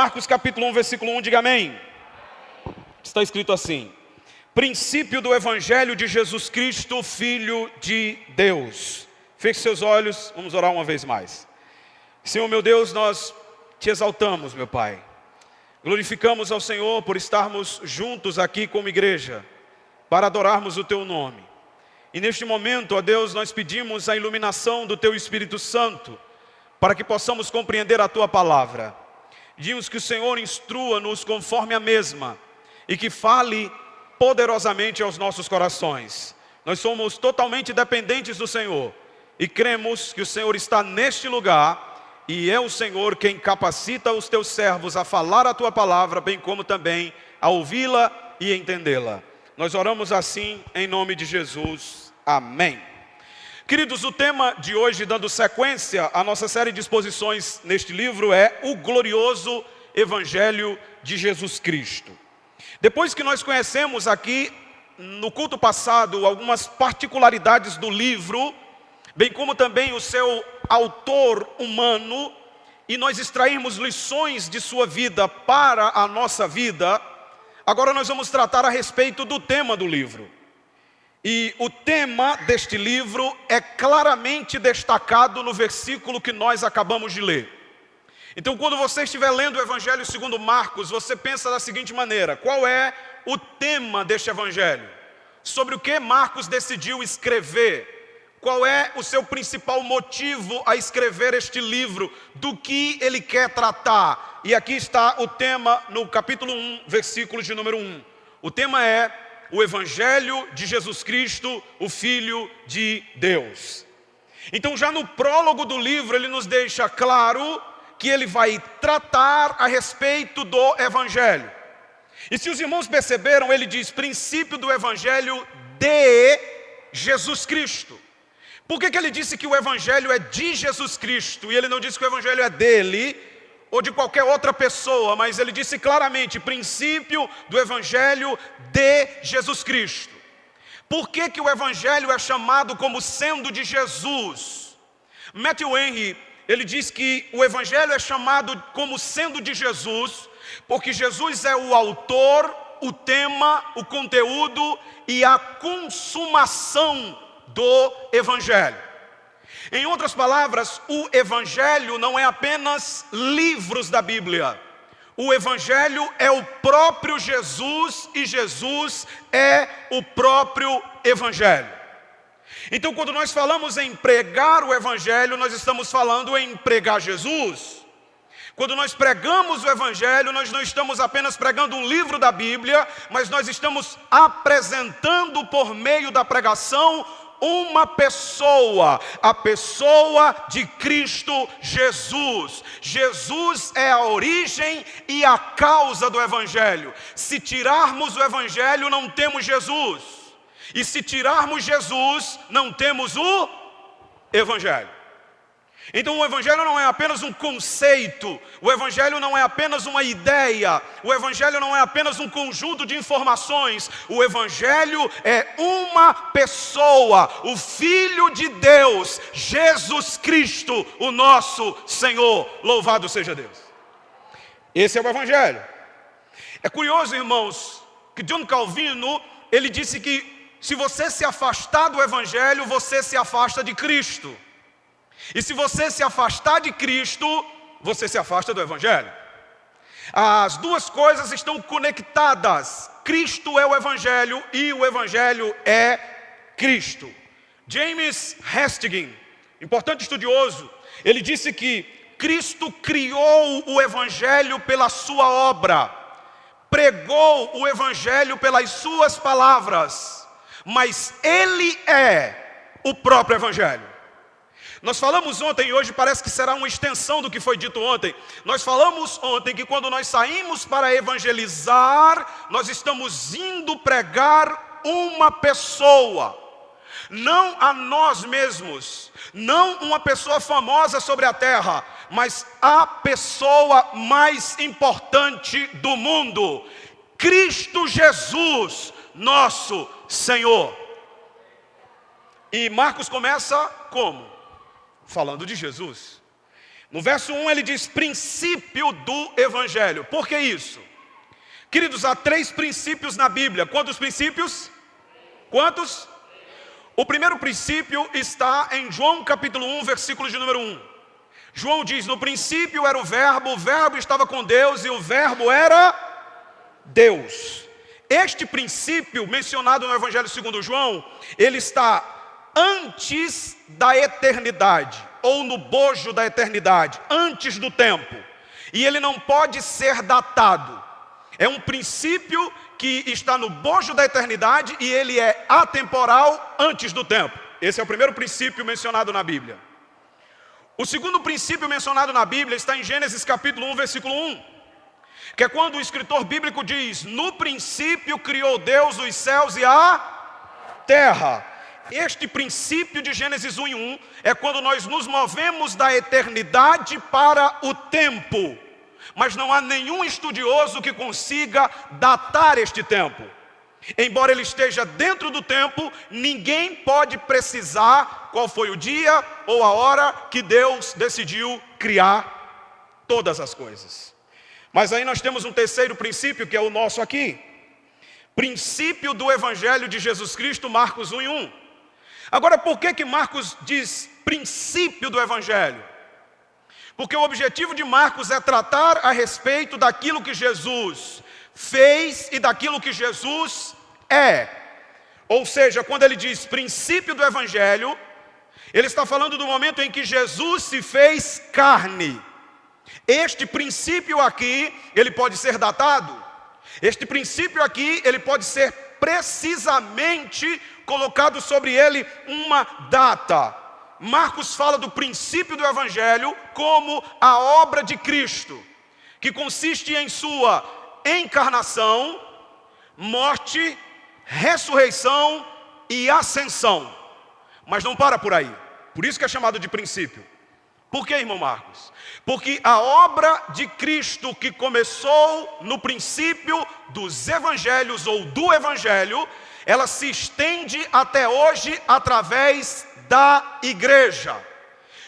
Marcos capítulo 1, versículo 1, diga amém. Está escrito assim: princípio do Evangelho de Jesus Cristo, Filho de Deus. Feche seus olhos, vamos orar uma vez mais. Senhor meu Deus, nós te exaltamos, meu Pai. Glorificamos ao Senhor por estarmos juntos aqui como igreja, para adorarmos o Teu nome. E neste momento, ó Deus, nós pedimos a iluminação do Teu Espírito Santo, para que possamos compreender a Tua palavra. Pedimos que o Senhor instrua-nos conforme a mesma, e que fale poderosamente aos nossos corações. Nós somos totalmente dependentes do Senhor, e cremos que o Senhor está neste lugar, e é o Senhor quem capacita os Teus servos a falar a Tua palavra, bem como também a ouvi-la e entendê-la. Nós oramos assim em nome de Jesus. Amém. Queridos, o tema de hoje, dando sequência à nossa série de exposições neste livro, é o glorioso Evangelho de Jesus Cristo. Depois que nós conhecemos aqui, no culto passado, algumas particularidades do livro, bem como também o seu autor humano, e nós extraímos lições de sua vida para a nossa vida, agora nós vamos tratar a respeito do tema do livro. E o tema deste livro é claramente destacado no versículo que nós acabamos de ler. Então, quando você estiver lendo o Evangelho segundo Marcos, você pensa da seguinte maneira: qual é o tema deste Evangelho? Sobre o que Marcos decidiu escrever? Qual é o seu principal motivo a escrever este livro? Do que ele quer tratar? E aqui está o tema no capítulo 1, versículo de número 1. O tema é o Evangelho de Jesus Cristo, o Filho de Deus. Então, já no prólogo do livro, ele nos deixa claro que ele vai tratar a respeito do Evangelho. E se os irmãos perceberam, ele diz princípio do Evangelho de Jesus Cristo. Por que ele disse que o Evangelho é de Jesus Cristo? E ele não disse que o Evangelho é dele ou de qualquer outra pessoa, mas ele disse claramente, princípio do Evangelho de Jesus Cristo. Por que o Evangelho é chamado como sendo de Jesus? Matthew Henry, ele diz que o Evangelho é chamado como sendo de Jesus, porque Jesus é o autor, o tema, o conteúdo e a consumação do Evangelho. Em outras palavras, o Evangelho não é apenas livros da Bíblia. O Evangelho é o próprio Jesus e Jesus é o próprio Evangelho. Então, quando nós falamos em pregar o Evangelho, nós estamos falando em pregar Jesus. Quando nós pregamos o Evangelho, nós não estamos apenas pregando um livro da Bíblia, mas nós estamos apresentando por meio da pregação uma pessoa, a pessoa de Cristo Jesus. Jesus é a origem e a causa do Evangelho. Se tirarmos o Evangelho, não temos Jesus. E se tirarmos Jesus, não temos o Evangelho. Então o Evangelho não é apenas um conceito, o Evangelho não é apenas uma ideia, o Evangelho não é apenas um conjunto de informações, o Evangelho é uma pessoa, o Filho de Deus, Jesus Cristo, o nosso Senhor, louvado seja Deus. Esse é o Evangelho. É curioso, irmãos, que John Calvino, ele disse que se você se afastar do Evangelho, você se afasta de Cristo. E se você se afastar de Cristo, você se afasta do Evangelho. As duas coisas estão conectadas. Cristo é o Evangelho e o Evangelho é Cristo. James Hastings, importante estudioso, ele disse que Cristo criou o Evangelho pela sua obra, pregou o Evangelho pelas suas palavras, mas Ele é o próprio Evangelho. Nós falamos ontem, e hoje parece que será uma extensão do que foi dito ontem. Nós falamos ontem que quando nós saímos para evangelizar, nós estamos indo pregar uma pessoa, não a nós mesmos, não uma pessoa famosa sobre a terra, mas a pessoa mais importante do mundo, Cristo Jesus, nosso Senhor. E Marcos começa como? Falando de Jesus. No verso 1 ele diz princípio do evangelho. Por que isso? Queridos, há 3 princípios na Bíblia. Quantos princípios? Quantos? O primeiro princípio está em João capítulo 1, versículo de número 1. João diz, no princípio era o verbo estava com Deus e o verbo era Deus. Este princípio mencionado no Evangelho segundo João, ele está antes da eternidade, ou no bojo da eternidade, antes do tempo. E ele não pode ser datado. É um princípio que está no bojo da eternidade e ele é atemporal antes do tempo. Esse é o primeiro princípio mencionado na Bíblia. O segundo princípio mencionado na Bíblia está em Gênesis capítulo 1, versículo 1. Que é quando o escritor bíblico diz, no princípio criou Deus os céus e a terra. Este princípio de Gênesis 1 e 1 é quando nós nos movemos da eternidade para o tempo. Mas não há nenhum estudioso que consiga datar este tempo. Embora ele esteja dentro do tempo, ninguém pode precisar qual foi o dia ou a hora que Deus decidiu criar todas as coisas. Mas aí nós temos um terceiro princípio, que é o nosso aqui. Princípio do Evangelho de Jesus Cristo, Marcos 1 e 1. Agora, por que Marcos diz princípio do Evangelho? Porque o objetivo de Marcos é tratar a respeito daquilo que Jesus fez e daquilo que Jesus é. Ou seja, quando ele diz princípio do Evangelho, ele está falando do momento em que Jesus se fez carne. Este princípio aqui, ele pode ser datado. Este princípio aqui, ele pode ser precisamente colocado sobre ele uma data. Marcos fala do princípio do Evangelho como a obra de Cristo, que consiste em sua encarnação, morte, ressurreição e ascensão. Mas não para por aí. Por isso que é chamado de princípio. Por que, irmão Marcos? Porque a obra de Cristo que começou no princípio dos evangelhos ou do evangelho, ela se estende até hoje através da igreja.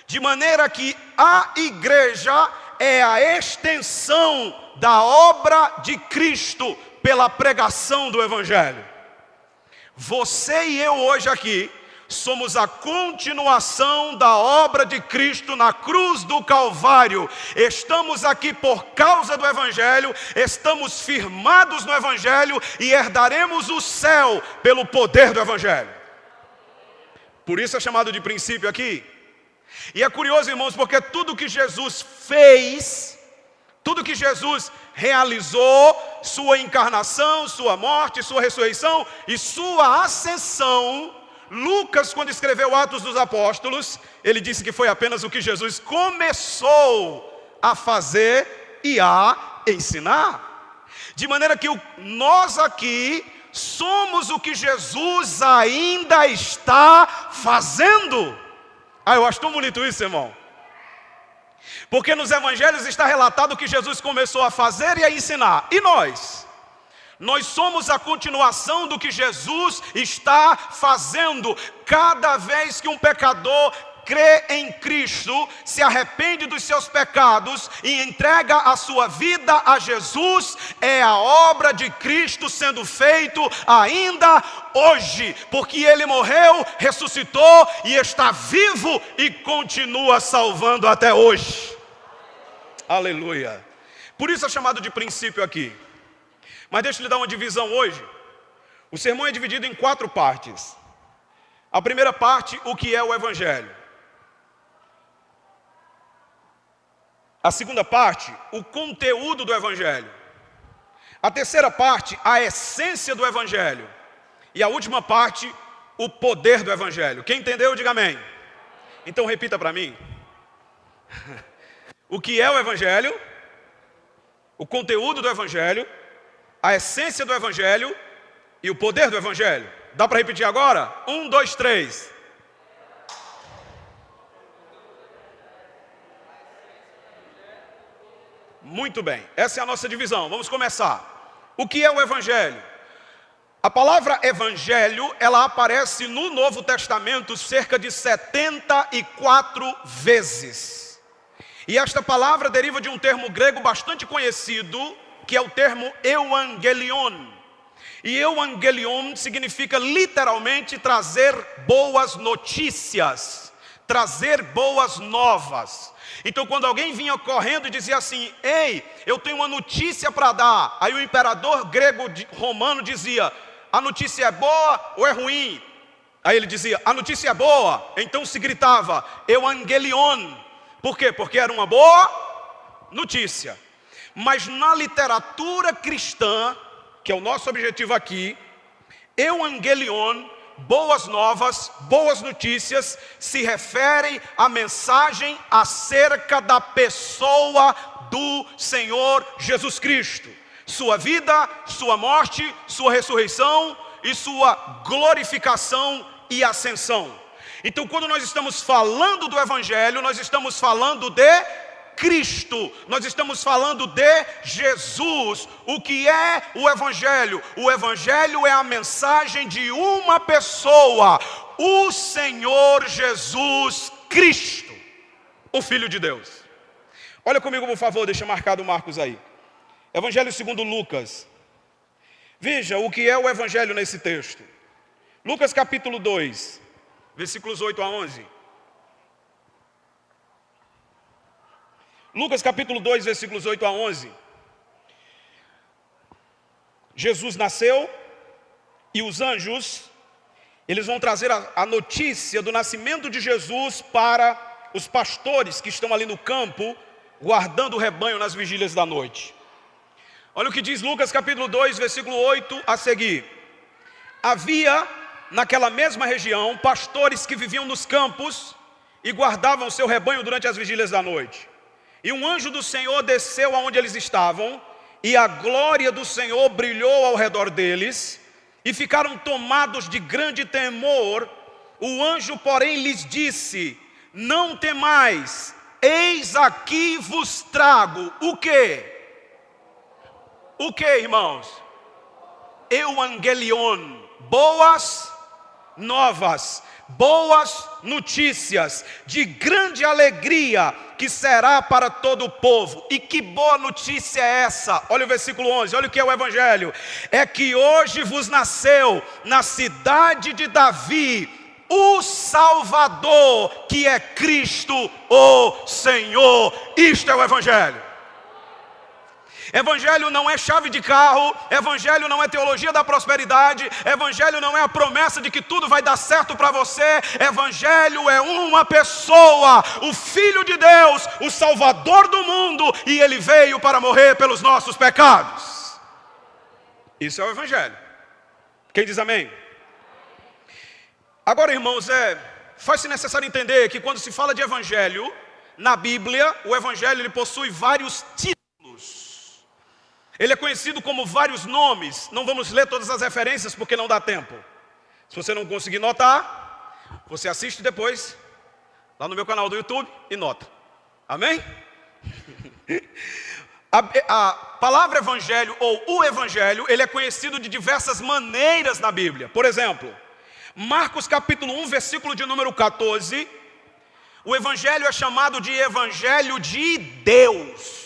De maneira que a igreja é a extensão da obra de Cristo pela pregação do evangelho. Você e eu hoje aqui somos a continuação da obra de Cristo na cruz do Calvário. Estamos aqui por causa do Evangelho, estamos firmados no Evangelho e herdaremos o céu pelo poder do Evangelho. Por isso é chamado de princípio aqui. E é curioso, irmãos, porque tudo que Jesus fez, tudo que Jesus realizou, sua encarnação, sua morte, sua ressurreição e sua ascensão, Lucas, quando escreveu Atos dos Apóstolos, ele disse que foi apenas o que Jesus começou a fazer e a ensinar. De maneira que nós aqui somos o que Jesus ainda está fazendo. Eu acho tão bonito isso, irmão. Porque nos evangelhos está relatado que Jesus começou a fazer e a ensinar. E nós? Nós somos a continuação do que Jesus está fazendo. Cada vez que um pecador crê em Cristo, se arrepende dos seus pecados e entrega a sua vida a Jesus, é a obra de Cristo sendo feito ainda hoje, porque Ele morreu, ressuscitou e está vivo e continua salvando até hoje. Aleluia. Por isso é chamado de princípio aqui. Mas deixa eu lhe dar uma divisão hoje. O sermão é dividido em 4 partes. A primeira parte, o que é o Evangelho. A segunda parte, o conteúdo do Evangelho. A terceira parte, a essência do Evangelho. E a última parte, o poder do Evangelho. Quem entendeu, diga amém. Então repita para mim. O que é o Evangelho, o conteúdo do Evangelho, a essência do Evangelho e o poder do Evangelho. Dá para repetir agora? 1, 2, 3. Muito bem, essa é a nossa divisão. Vamos começar. O que é o Evangelho? A palavra Evangelho, ela aparece no Novo Testamento cerca de 74 vezes. E esta palavra deriva de um termo grego bastante conhecido, que é o termo euangelion. E euangelion significa literalmente trazer boas notícias, trazer boas novas. Então quando alguém vinha correndo e dizia assim: ei, eu tenho uma notícia para dar. Aí o imperador grego romano dizia: a notícia é boa ou é ruim? Aí ele dizia: a notícia é boa. Então se gritava euangelion. Por quê? Porque era uma boa notícia. Mas na literatura cristã, que é o nosso objetivo aqui, euangelion, boas novas, boas notícias, se referem à mensagem acerca da pessoa do Senhor Jesus Cristo. Sua vida, sua morte, sua ressurreição e sua glorificação e ascensão. Então quando nós estamos falando do Evangelho, nós estamos falando de Cristo, nós estamos falando de Jesus. O que é o Evangelho? O Evangelho é a mensagem de uma pessoa, o Senhor Jesus Cristo, o Filho de Deus. Olha comigo, por favor, deixa marcado Marcos aí. Evangelho segundo Lucas. Veja o que é o Evangelho nesse texto. Lucas capítulo 2, versículos 8 a 11. Lucas capítulo 2, versículos 8 a 11. Jesus nasceu e os anjos, eles vão trazer a notícia do nascimento de Jesus para os pastores que estão ali no campo, guardando o rebanho nas vigílias da noite. Olha o que diz Lucas capítulo 2, versículo 8 a seguir. Havia naquela mesma região pastores que viviam nos campos e guardavam o seu rebanho durante as vigílias da noite. E um anjo do Senhor desceu aonde eles estavam, e a glória do Senhor brilhou ao redor deles, e ficaram tomados de grande temor. O anjo, porém, lhes disse: não temais, eis aqui vos trago o quê? O quê, irmãos? Euangelion, boas novas, boas notícias, de grande alegria, que será para todo o povo. E que boa notícia é essa? Olha o versículo 11, olha o que é o Evangelho. É que hoje vos nasceu na cidade de Davi o Salvador, que é Cristo o Senhor. Isto é o Evangelho. Evangelho não é chave de carro, Evangelho não é teologia da prosperidade, Evangelho não é a promessa de que tudo vai dar certo para você. Evangelho é uma pessoa, o Filho de Deus, o Salvador do mundo, e Ele veio para morrer pelos nossos pecados. Isso é o Evangelho. Quem diz amém? Agora, irmãos, faz-se necessário entender que quando se fala de Evangelho, na Bíblia, o Evangelho ele possui vários títulos. Ele é conhecido como vários nomes. Não vamos ler todas as referências porque não dá tempo. Se você não conseguir notar, você assiste depois lá no meu canal do YouTube e nota. Amém? A palavra evangelho ou o evangelho, ele é conhecido de diversas maneiras na Bíblia. Por exemplo, Marcos capítulo 1, versículo de número 14, o evangelho é chamado de evangelho de Deus.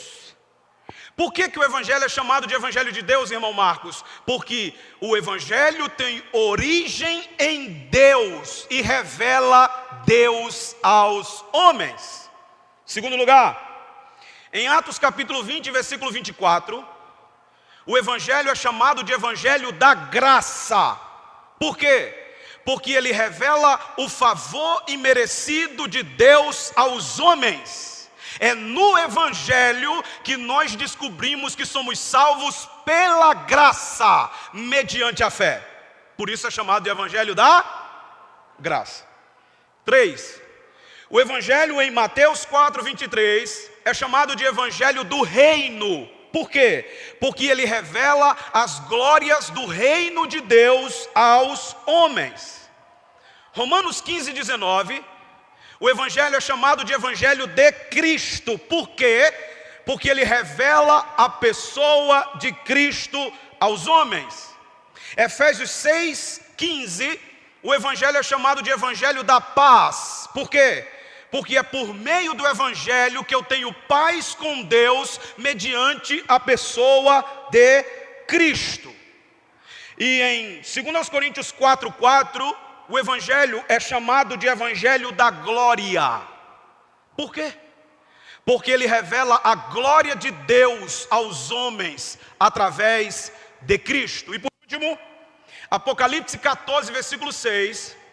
Por que o Evangelho é chamado de Evangelho de Deus, irmão Marcos? Porque o Evangelho tem origem em Deus e revela Deus aos homens. Segundo lugar, em Atos capítulo 20, versículo 24, o Evangelho é chamado de Evangelho da graça. Por quê? Porque ele revela o favor imerecido de Deus aos homens. É no Evangelho que nós descobrimos que somos salvos pela graça, mediante a fé. Por isso é chamado de Evangelho da graça. 3. O Evangelho em Mateus 4, 23 é chamado de Evangelho do reino. Por quê? Porque ele revela as glórias do reino de Deus aos homens. Romanos 15, 19... o Evangelho é chamado de Evangelho de Cristo. Por quê? Porque ele revela a pessoa de Cristo aos homens. Efésios 6, 15, o Evangelho é chamado de Evangelho da paz. Por quê? Porque é por meio do evangelho que eu tenho paz com Deus, mediante a pessoa de Cristo. E em 2 Coríntios 4:4, o evangelho é chamado de evangelho da glória. Por quê? Porque ele revela a glória de Deus aos homens através de Cristo. E por último, Apocalipse 14, versículo 6,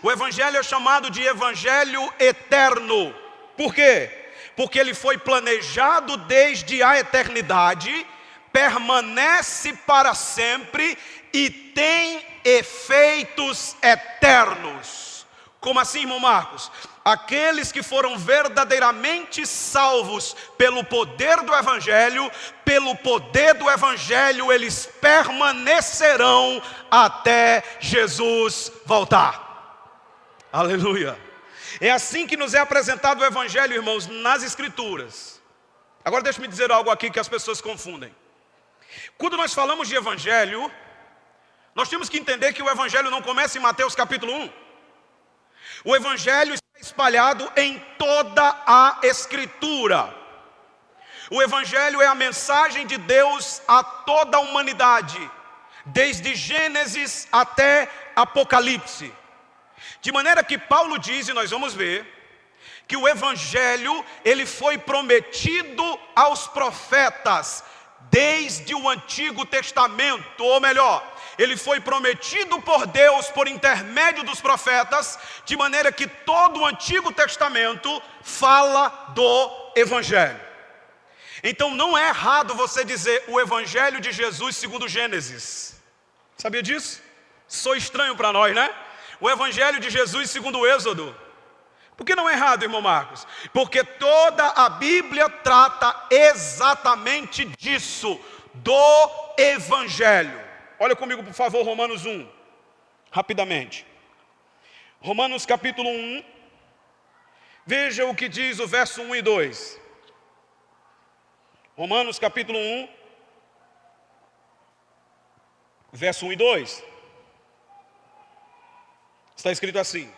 o evangelho é chamado de evangelho eterno. Por quê? Porque ele foi planejado desde a eternidade, permanece para sempre e tem efeitos eternos. Como assim, irmão Marcos? Aqueles que foram verdadeiramente salvos pelo poder do evangelho, eles permanecerão até Jesus voltar. Aleluia. É assim que nos é apresentado o evangelho, irmãos, nas escrituras. Agora deixa-me dizer algo aqui que as pessoas confundem. Quando nós falamos de evangelho, nós temos que entender que o evangelho não começa em Mateus capítulo 1. O evangelho está espalhado em toda a escritura. O evangelho é a mensagem de Deus a toda a humanidade, desde Gênesis até Apocalipse. De maneira que Paulo diz, e nós vamos ver, que o evangelho, ele foi prometido aos profetas desde o Antigo Testamento, ou melhor, ele foi prometido por Deus por intermédio dos profetas, de maneira que todo o Antigo Testamento fala do evangelho. Então não é errado você dizer o evangelho de Jesus segundo Gênesis. Sabia disso? Sou estranho para nós, né? O evangelho de Jesus segundo o Êxodo. Por que não é errado, irmão Marcos? Porque toda a Bíblia trata exatamente disso, do evangelho. Olha comigo, por favor, Romanos 1, rapidamente. Romanos capítulo 1, veja o que diz o verso 1 e 2. Romanos capítulo 1, verso 1 e 2. Está escrito assim: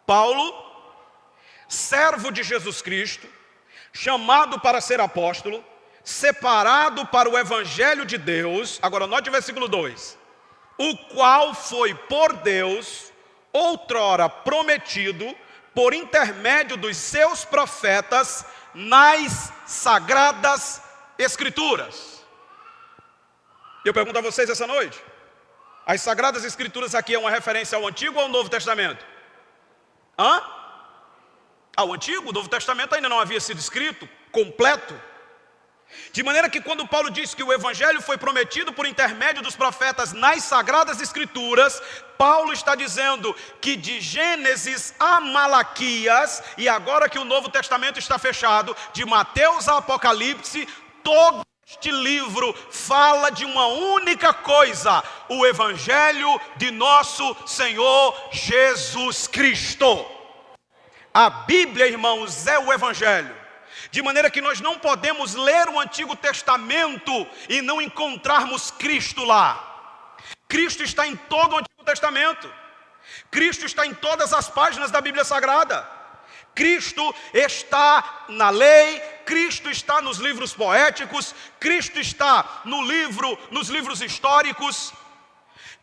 Paulo, servo de Jesus Cristo, chamado para ser apóstolo, separado para o evangelho de Deus. Agora note o versículo 2. O qual foi por Deus outrora prometido por intermédio dos seus profetas nas sagradas escrituras. Eu pergunto a vocês essa noite: as sagradas escrituras aqui é uma referência ao Antigo ou ao Novo Testamento? Ao Antigo? O Novo Testamento ainda não havia sido escrito, completo. De maneira que quando Paulo diz que o evangelho foi prometido por intermédio dos profetas nas sagradas escrituras, Paulo está dizendo que de Gênesis a Malaquias, e agora que o Novo Testamento está fechado, de Mateus a Apocalipse, todo este livro fala de uma única coisa: o evangelho de nosso Senhor Jesus Cristo. A Bíblia, irmãos, é o evangelho. De maneira que nós não podemos ler o Antigo Testamento e não encontrarmos Cristo lá. Cristo está em todo o Antigo Testamento. Cristo está em todas as páginas da Bíblia Sagrada. Cristo está na lei, Cristo está nos livros poéticos, Cristo está nos livros históricos,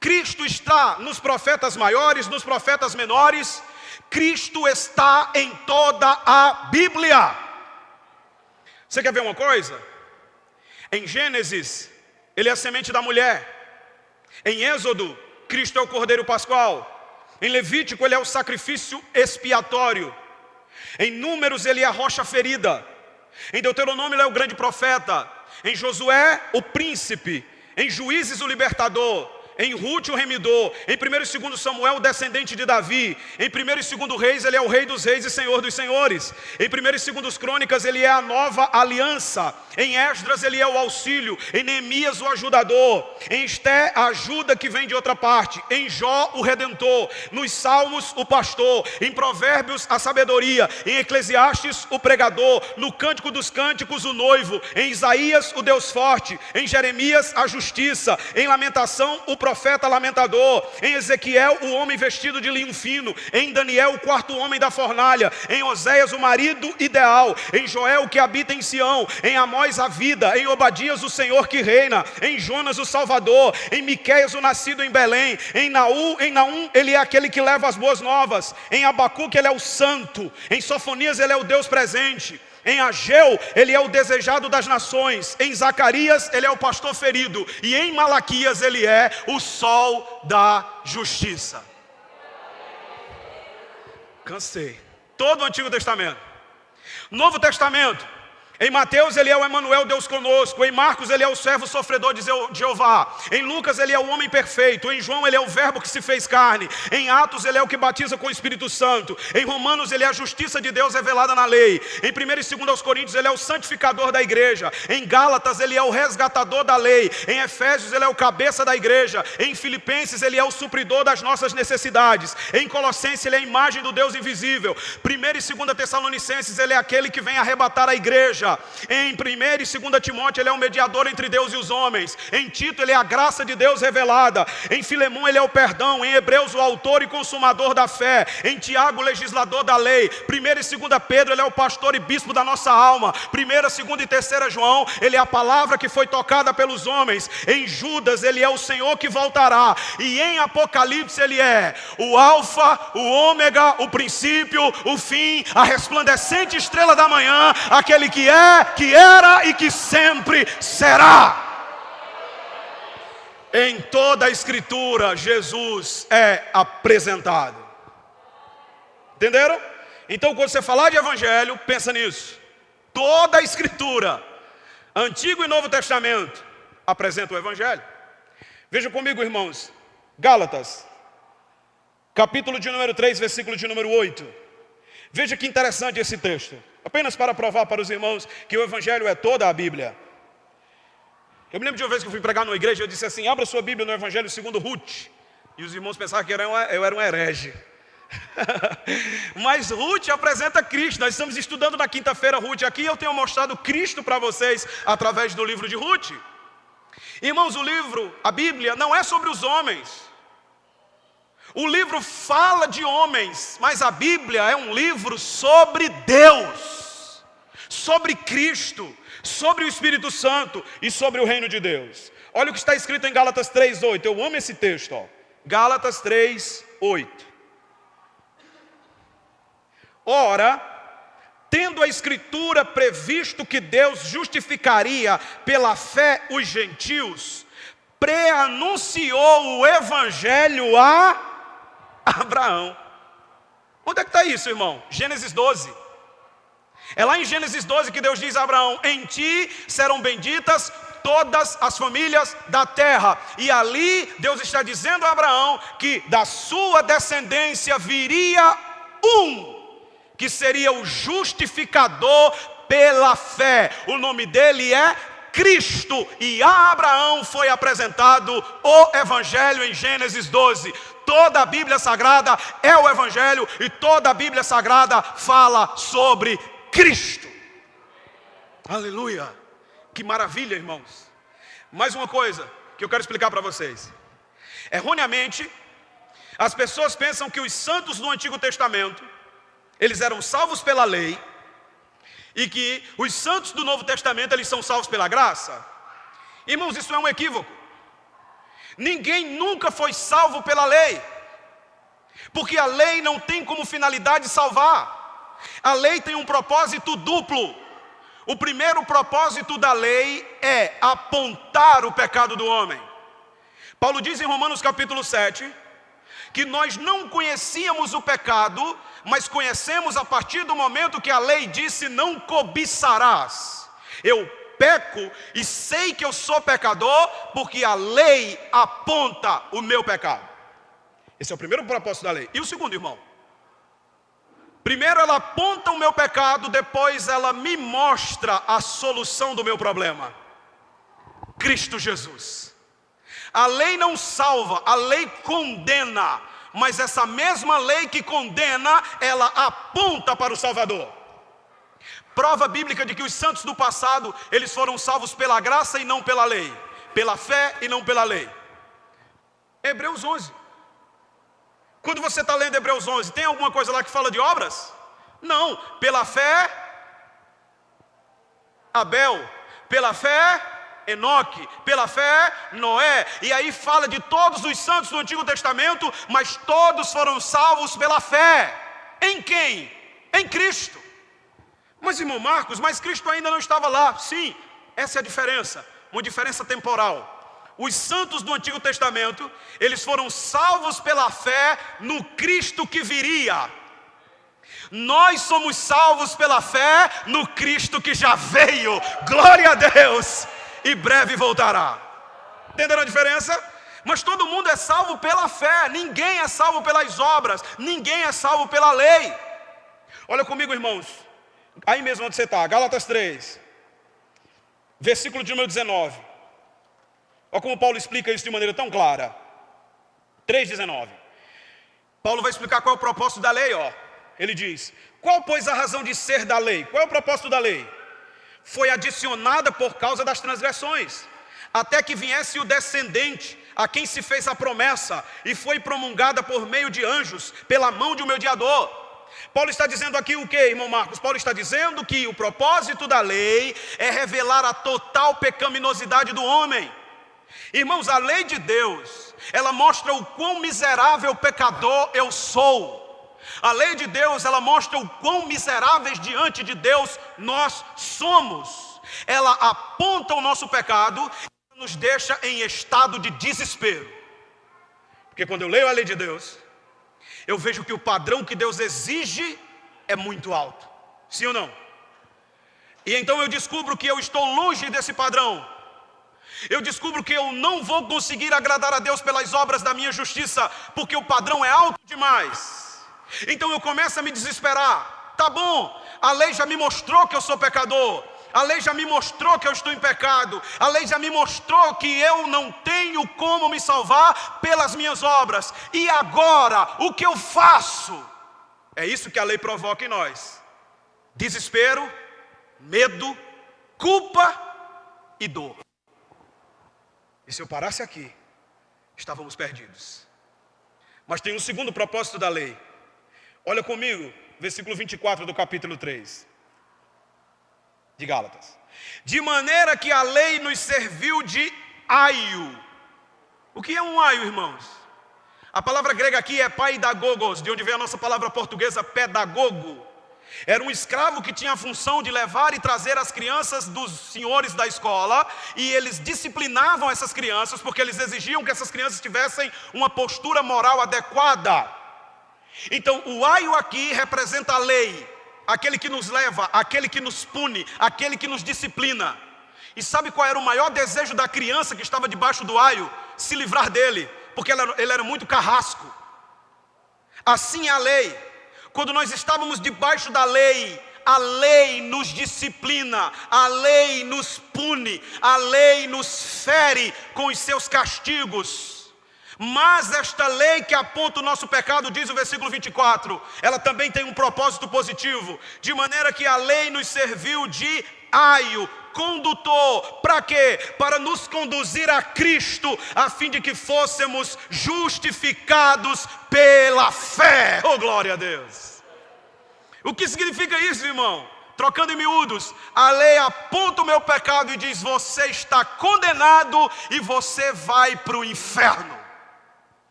Cristo está nos profetas maiores, nos profetas menores. Cristo está em toda a Bíblia. Você quer ver uma coisa? Em Gênesis, ele é a semente da mulher. Em Êxodo, Cristo é o Cordeiro Pascual. Em Levítico, ele é o sacrifício expiatório. Em Números, ele é a rocha ferida. Em Deuteronômio, ele é o grande profeta. Em Josué, o príncipe. Em Juízes, o libertador. Em Rute, o remidor. Em 1 e 2 Samuel, o descendente de Davi. Em 1 e 2 Reis, ele é o Rei dos Reis e Senhor dos Senhores. Em 1 e 2 Crônicas, ele é a nova aliança. Em Esdras, ele é o auxílio. Em Neemias, o ajudador. Em Esté, a ajuda que vem de outra parte. Em Jó, o redentor. Nos Salmos, o pastor. Em Provérbios, a sabedoria. Em Eclesiastes, o pregador. No Cântico dos Cânticos, o noivo. Em Isaías, o Deus forte. Em Jeremias, a justiça. Em Lamentação, o profeta lamentador, em Ezequiel, o homem vestido de linho fino, em Daniel, o quarto homem da fornalha, em Oséias, o marido ideal, em Joel, o que habita em Sião, em Amós, a vida, em Obadias, o Senhor que reina, em Jonas, o Salvador, em Miqueias, o nascido em Belém, em Naum, ele é aquele que leva as boas novas, em Abacuque, ele é o santo, em Sofonias, ele é o Deus presente, em Ageu, ele é o desejado das nações, em Zacarias, ele é o pastor ferido, e em Malaquias, ele é o sol da justiça. Cansei. Todo o Antigo Testamento. Novo Testamento. Em Mateus ele é o Emanuel, Deus conosco. Em Marcos ele é o servo sofredor de Jeová. Em Lucas ele é o homem perfeito. Em João ele é o verbo que se fez carne. Em Atos ele é o que batiza com o Espírito Santo. Em Romanos ele é a justiça de Deus revelada na lei. Em 1 e 2 aos Coríntios ele é o santificador da igreja. Em Gálatas ele é o resgatador da lei. Em Efésios ele é o cabeça da igreja. Em Filipenses ele é o supridor das nossas necessidades. Em Colossenses ele é a imagem do Deus invisível. 1 e 2 Tessalonicenses ele é aquele que vem arrebatar a igreja. Em 1 e 2 Timóteo ele é o mediador entre Deus e os homens. Em Tito ele é a graça de Deus revelada. Em Filemão ele é o perdão. Em Hebreus o autor e consumador da fé. Em Tiago o legislador da lei. 1 e 2 Pedro ele é o pastor e bispo da nossa alma. 1, 2 e 3 João ele é a palavra que foi tocada pelos homens. Em Judas ele é o Senhor que voltará. E em Apocalipse ele é o alfa, o ômega, o princípio, o fim, a resplandecente estrela da manhã, aquele que é, que era e que sempre será. Em toda a Escritura, Jesus é apresentado. Entenderam? Então, quando você falar de Evangelho, pensa nisso. Toda a Escritura, Antigo e Novo Testamento, apresenta o Evangelho. Veja comigo, irmãos, Gálatas, capítulo de número 3, versículo de número 8. Veja que interessante esse texto. Apenas para provar para os irmãos que o Evangelho é toda a Bíblia. Eu me lembro de uma vez que eu fui pregar numa igreja, eu disse assim: abra sua Bíblia no Evangelho segundo Ruth. E os irmãos pensavam que eu era um herege. Mas Ruth apresenta Cristo. Nós estamos estudando na quinta-feira Ruth aqui, e eu tenho mostrado Cristo para vocês através do livro de Ruth. Irmãos, o livro, a Bíblia, não é sobre os homens. O livro fala de homens, mas a Bíblia é um livro sobre Deus, sobre Cristo, sobre o Espírito Santo e sobre o reino de Deus. Olha o que está escrito em Gálatas 3:8. Eu amo esse texto, ó. Gálatas 3:8. Ora, tendo a Escritura previsto que Deus justificaria pela fé os gentios, pré-anunciou o Evangelho a Abraão. Onde é que está isso, irmão? Gênesis 12. É lá em Gênesis 12 que Deus diz a Abraão: em ti serão benditas todas as famílias da terra. E ali Deus está dizendo a Abraão que da sua descendência viria um que seria o justificador pela fé. O nome dele é Cristo. E a Abraão foi apresentado o Evangelho em Gênesis 12. Toda a Bíblia Sagrada é o Evangelho, e toda a Bíblia Sagrada fala sobre Cristo. Aleluia! Que maravilha, irmãos. Mais uma coisa que eu quero explicar para vocês. Erroneamente, as pessoas pensam que os santos do Antigo Testamento, eles eram salvos pela lei, e que os santos do Novo Testamento, eles são salvos pela graça. Irmãos, isso é um equívoco. Ninguém nunca foi salvo pela lei, porque a lei não tem como finalidade salvar. A lei tem um propósito duplo. O primeiro propósito da lei é apontar o pecado do homem. Paulo diz em Romanos capítulo 7, que nós não conhecíamos o pecado, mas conhecemos a partir do momento que a lei disse: não cobiçarás. Eu peco e sei que eu sou pecador, porque a lei aponta o meu pecado. Esse é o primeiro propósito da lei. E o segundo, irmão? Primeiro ela aponta o meu pecado, depois ela me mostra a solução do meu problema. Cristo Jesus. A lei não salva, a lei condena, mas essa mesma lei que condena, ela aponta para o Salvador. Prova bíblica de que os santos do passado, eles foram salvos pela graça e não pela lei, pela fé e não pela lei. Hebreus 11. Quando você está lendo Hebreus 11, tem alguma coisa lá que fala de obras? Não. Pela fé, Abel. Pela fé, Enoque. Pela fé, Noé. E aí fala de todos os santos do Antigo Testamento, mas todos foram salvos pela fé. Em quem? Em Cristo. Mas, irmão Marcos, mas Cristo ainda não estava lá. Sim, essa é a diferença. Uma diferença temporal. Os santos do Antigo Testamento, eles foram salvos pela fé no Cristo que viria. Nós somos salvos pela fé no Cristo que já veio. Glória a Deus! E breve voltará. Entenderam a diferença? Mas todo mundo é salvo pela fé. Ninguém é salvo pelas obras. Ninguém é salvo pela lei. Olha comigo, irmãos. Aí mesmo onde você está, Gálatas 3. Versículo de número 19. Olha como Paulo explica isso de maneira tão clara. 3,19. Paulo vai explicar qual é o propósito da lei, ó. Ele diz: qual, pois, a razão de ser da lei? Qual é o propósito da lei? Foi adicionada por causa das transgressões, até que viesse o descendente, a quem se fez a promessa, e foi promulgada por meio de anjos, pela mão de um mediador. Paulo está dizendo aqui o que, irmão Marcos? Paulo está dizendo que o propósito da lei é revelar a total pecaminosidade do homem. Irmãos, a lei de Deus, ela mostra o quão miserável pecador eu sou. A lei de Deus, ela mostra o quão miseráveis diante de Deus nós somos. Ela aponta o nosso pecado e nos deixa em estado de desespero. Porque quando eu leio a lei de Deus, eu vejo que o padrão que Deus exige é muito alto. Sim ou não? E então eu descubro que eu estou longe desse padrão. Eu descubro que eu não vou conseguir agradar a Deus pelas obras da minha justiça, porque o padrão é alto demais. Então eu começo a me desesperar. Tá bom, a lei já me mostrou que eu sou pecador. A lei já me mostrou que eu estou em pecado. A lei já me mostrou que eu não tenho como me salvar pelas minhas obras. E agora, o que eu faço? É isso que a lei provoca em nós: desespero, medo, culpa e dor. E se eu parasse aqui, estávamos perdidos. Mas tem um segundo propósito da lei. Olha comigo, versículo 24 do capítulo 3 de Gálatas. De maneira que a lei nos serviu de aio. O que é um aio, irmãos? A palavra grega aqui é paidagogos, de onde vem a nossa palavra portuguesa pedagogo. Era um escravo que tinha a função de levar e trazer as crianças dos senhores da escola, e eles disciplinavam essas crianças, porque eles exigiam que essas crianças tivessem uma postura moral adequada. Então o aio aqui representa a lei, aquele que nos leva, aquele que nos pune, aquele que nos disciplina. E sabe qual era o maior desejo da criança que estava debaixo do aio? Se livrar dele, porque ele era muito carrasco. Assim é a lei. Quando nós estávamos debaixo da lei, a lei nos disciplina, a lei nos pune, a lei nos fere com os seus castigos. Mas esta lei que aponta o nosso pecado, diz o versículo 24, ela também tem um propósito positivo, de maneira que a lei nos serviu de aio, condutor. Para quê? Para nos conduzir a Cristo, a fim de que fôssemos justificados pela fé. Oh, glória a Deus! O que significa isso, irmão? Trocando em miúdos, a lei aponta o meu pecado e diz: você está condenado e você vai para o inferno.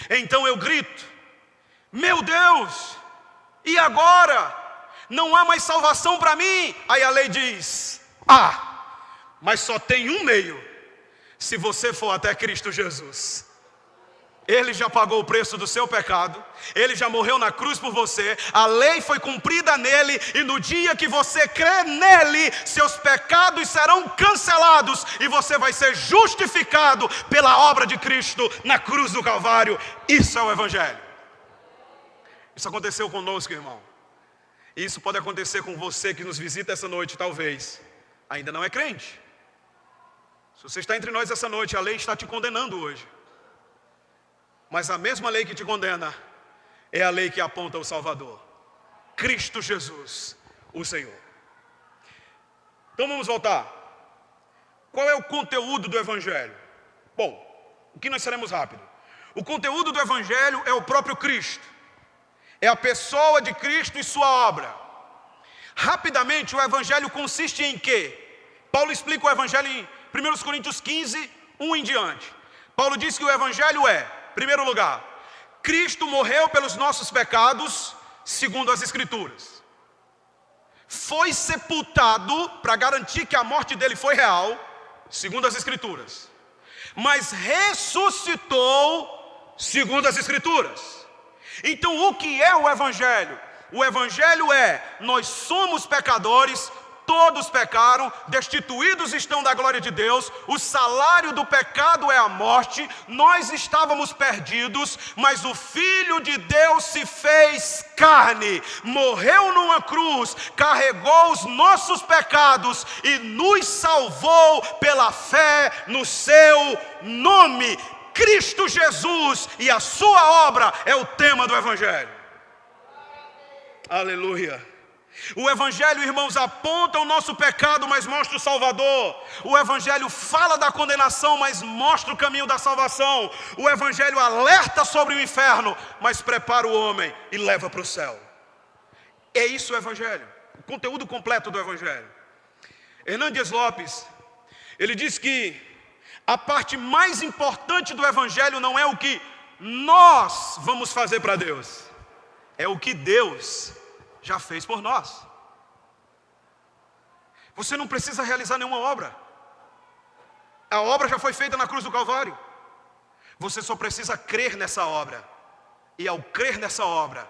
Então eu grito: meu Deus, e agora? Não há mais salvação para mim. Aí a lei diz: mas só tem um meio, se você for até Cristo Jesus. Ele já pagou o preço do seu pecado, ele já morreu na cruz por você, a lei foi cumprida nele, e no dia que você crê nele, seus pecados serão cancelados e você vai ser justificado pela obra de Cristo na cruz do Calvário. Isso é o Evangelho. Isso aconteceu conosco, irmão. E isso pode acontecer com você que nos visita essa noite, talvez ainda não é crente. Se você está entre nós essa noite, a lei está te condenando hoje. Mas a mesma lei que te condena é a lei que aponta o Salvador, Cristo Jesus, o Senhor. Então vamos voltar. Qual é o conteúdo do Evangelho? Bom, o que nós seremos rápido. O conteúdo do Evangelho é o próprio Cristo. É a pessoa de Cristo e sua obra. Rapidamente, o Evangelho consiste em quê? Paulo explica o Evangelho em 1 Coríntios 15, 1 em diante. Paulo diz que o Evangelho é, em primeiro lugar, Cristo morreu pelos nossos pecados, segundo as Escrituras. Foi sepultado, para garantir que a morte dele foi real, segundo as Escrituras. Mas ressuscitou, segundo as Escrituras. Então o que é o Evangelho? O Evangelho é, nós somos pecadores, todos pecaram, destituídos estão da glória de Deus, o salário do pecado é a morte, nós estávamos perdidos, mas o Filho de Deus se fez carne, morreu numa cruz, carregou os nossos pecados e nos salvou pela fé no seu nome. Cristo Jesus e a sua obra é o tema do Evangelho. Aleluia. O Evangelho, irmãos, aponta o nosso pecado, mas mostra o Salvador. O Evangelho fala da condenação, mas mostra o caminho da salvação. O Evangelho alerta sobre o inferno, mas prepara o homem e leva para o céu. É isso o Evangelho, o conteúdo completo do Evangelho. Hernandes Lopes, ele diz que a parte mais importante do Evangelho não é o que nós vamos fazer para Deus, é o que Deus já fez por nós. Você não precisa realizar nenhuma obra. A obra já foi feita na cruz do Calvário. Você só precisa crer nessa obra. E ao crer nessa obra,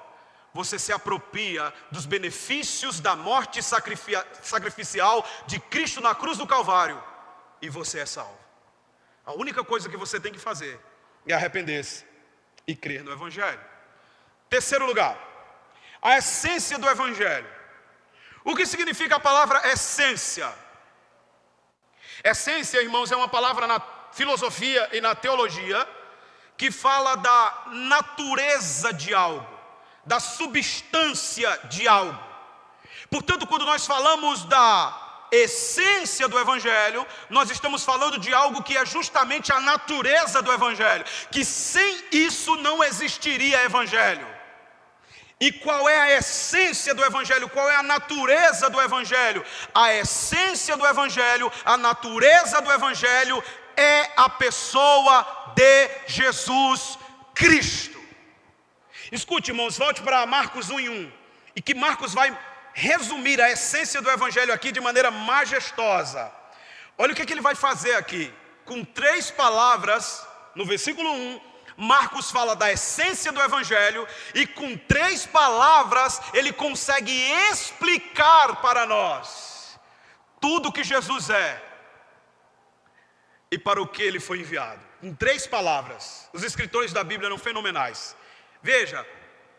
você se apropria dos benefícios da morte sacrificial de Cristo na cruz do Calvário. E você é salvo. A única coisa que você tem que fazer é arrepender-se e crer no Evangelho. Terceiro lugar, a essência do Evangelho. O que significa a palavra essência? Essência, irmãos, é uma palavra na filosofia e na teologia que fala da natureza de algo, da substância de algo. Portanto, quando nós falamos da essência do Evangelho, nós estamos falando de algo que é justamente a natureza do Evangelho, que sem isso não existiria Evangelho. E qual é a essência do Evangelho? Qual é a natureza do Evangelho? A essência do Evangelho, a natureza do Evangelho é a pessoa de Jesus Cristo. Escute, irmãos, volte para Marcos 1:1, e que Marcos vai resumir a essência do Evangelho aqui de maneira majestosa. Olha o que ele vai fazer aqui. Com 3 palavras, no versículo 1, Marcos fala da essência do Evangelho, e com 3 palavras ele consegue explicar para nós tudo o que Jesus é e para o que ele foi enviado. Em 3 palavras. Os escritores da Bíblia eram fenomenais. Veja,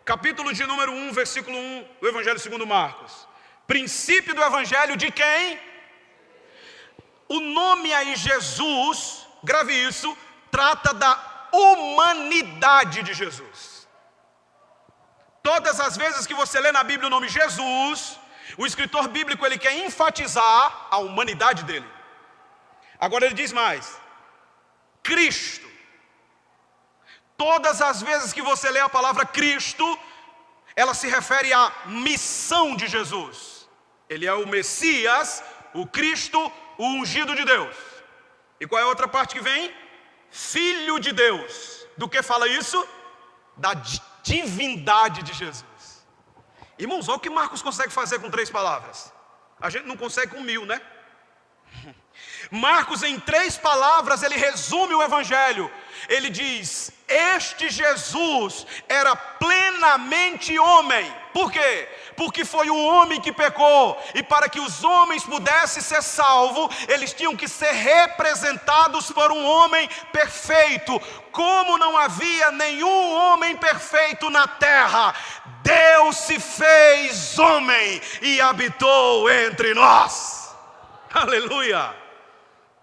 capítulo de número 1, versículo 1 do Evangelho segundo Marcos. Princípio do Evangelho de quem? O nome aí Jesus, grave isso, trata da humanidade de Jesus. Todas as vezes que você lê na Bíblia o nome Jesus, o escritor bíblico ele quer enfatizar a humanidade dele. Agora ele diz mais: Cristo. Todas as vezes que você lê a palavra Cristo, ela se refere à missão de Jesus. Ele é o Messias, o Cristo, o ungido de Deus. E qual é a outra parte que vem? Filho de Deus. Do que fala isso? Da divindade de Jesus. Irmãos, olha o que Marcos consegue fazer com 3 palavras. A gente não consegue com 1000, né? Marcos, em 3 palavras, ele resume o Evangelho. Ele diz: este Jesus era plenamente homem. Por quê? Porque foi o homem que pecou, e para que os homens pudessem ser salvos, eles tinham que ser representados por um homem perfeito. Como não havia nenhum homem perfeito na terra, Deus se fez homem e habitou entre nós. Aleluia.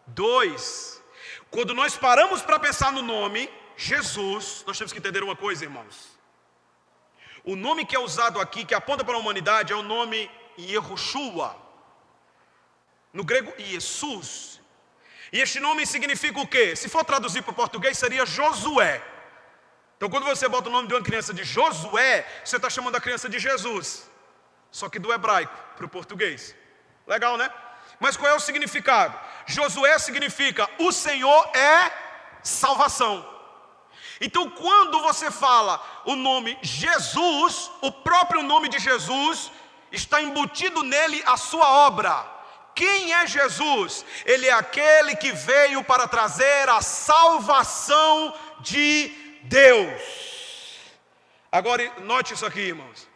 2, quando nós paramos para pensar no nome Jesus, nós temos que entender uma coisa, irmãos. O nome que é usado aqui, que aponta para a humanidade, é o nome Yehoshua. No grego, Jesus. E este nome significa o quê? Se for traduzir para o português, seria Josué. Então quando você bota o nome de uma criança de Josué, você está chamando a criança de Jesus. Só que do hebraico para o português. Legal, né? Mas qual é o significado? Josué significa o Senhor é salvação. Então quando você fala o nome Jesus, o próprio nome de Jesus, está embutido nele a sua obra. Quem é Jesus? Ele é aquele que veio para trazer a salvação de Deus. Agora note isso aqui, irmãos.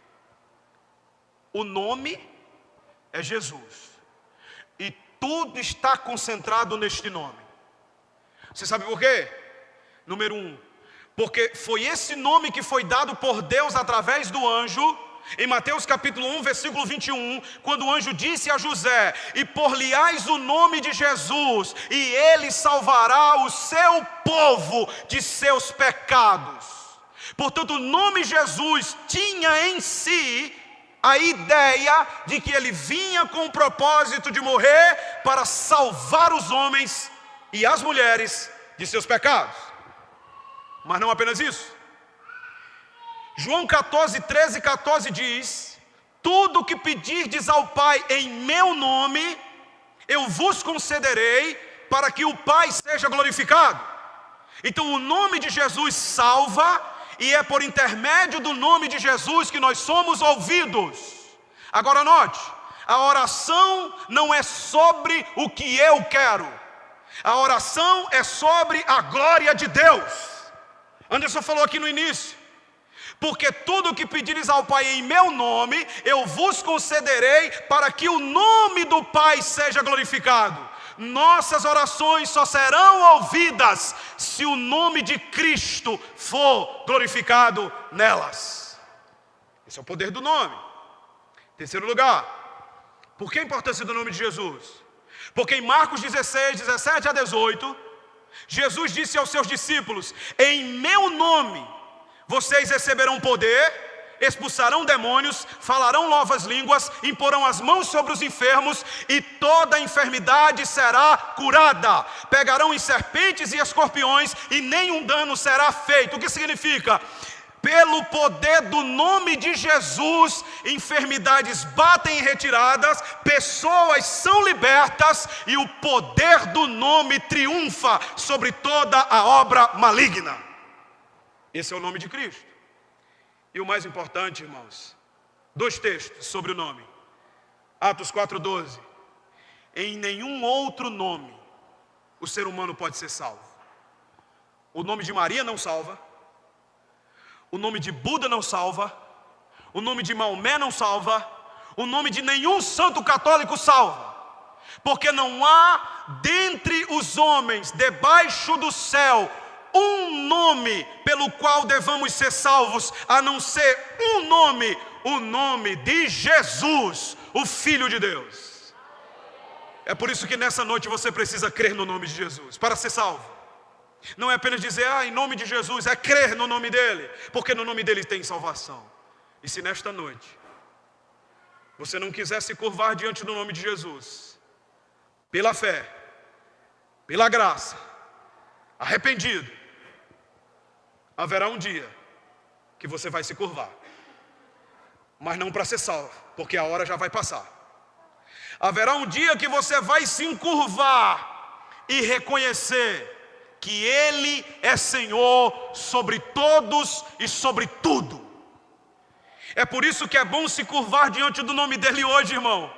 O nome é Jesus. E tudo está concentrado neste nome. Você sabe por quê? Número 1. Porque foi esse nome que foi dado por Deus através do anjo. Em Mateus capítulo 1, versículo 21, quando o anjo disse a José: e por-lhe-ás o nome de Jesus, e ele salvará o seu povo de seus pecados. Portanto, o nome Jesus tinha em si a ideia de que ele vinha com o propósito de morrer para salvar os homens e as mulheres de seus pecados. Mas não apenas isso. João 14, 13 e 14 diz: tudo que pedirdes ao Pai em meu nome, eu vos concederei, para que o Pai seja glorificado. Então o nome de Jesus salva, e é por intermédio do nome de Jesus que nós somos ouvidos. Agora note, a oração não é sobre o que eu quero. A oração é sobre a glória de Deus. Anderson falou aqui no início. Porque tudo que pedires ao Pai em meu nome, eu vos concederei, para que o nome do Pai seja glorificado. Nossas orações só serão ouvidas se o nome de Cristo for glorificado nelas. Esse é o poder do nome. Terceiro lugar, por que a importância do nome de Jesus? Porque em Marcos 16, 17 a 18, Jesus disse aos seus discípulos: em meu nome vocês receberão poder, expulsarão demônios, falarão novas línguas, imporão as mãos sobre os enfermos e toda enfermidade será curada. Pegarão em serpentes e escorpiões e nenhum dano será feito. O que significa? Pelo poder do nome de Jesus, enfermidades batem em retiradas, pessoas são libertas e o poder do nome triunfa sobre toda a obra maligna. Esse é o nome de Cristo. E o mais importante, irmãos, 2 textos sobre o nome. Atos 4:12. Em nenhum outro nome o ser humano pode ser salvo. O nome de Maria não salva. O nome de Buda não salva. O nome de Maomé não salva. O nome de nenhum santo católico salva. Porque não há dentre os homens, debaixo do céu, um nome pelo qual devamos ser salvos, a não ser um nome, o nome de Jesus, o Filho de Deus. É por isso que nessa noite você precisa crer no nome de Jesus, para ser salvo. Não é apenas dizer, em nome de Jesus, é crer no nome dele, porque no nome dele tem salvação. E se nesta noite você não quiser se curvar diante do nome de Jesus, pela fé, pela graça, arrependido, haverá um dia que você vai se curvar, mas não para ser salvo, porque a hora já vai passar. Haverá um dia que você vai se encurvar e reconhecer que Ele é Senhor sobre todos e sobre tudo. É por isso que é bom se curvar diante do nome dEle hoje, irmão,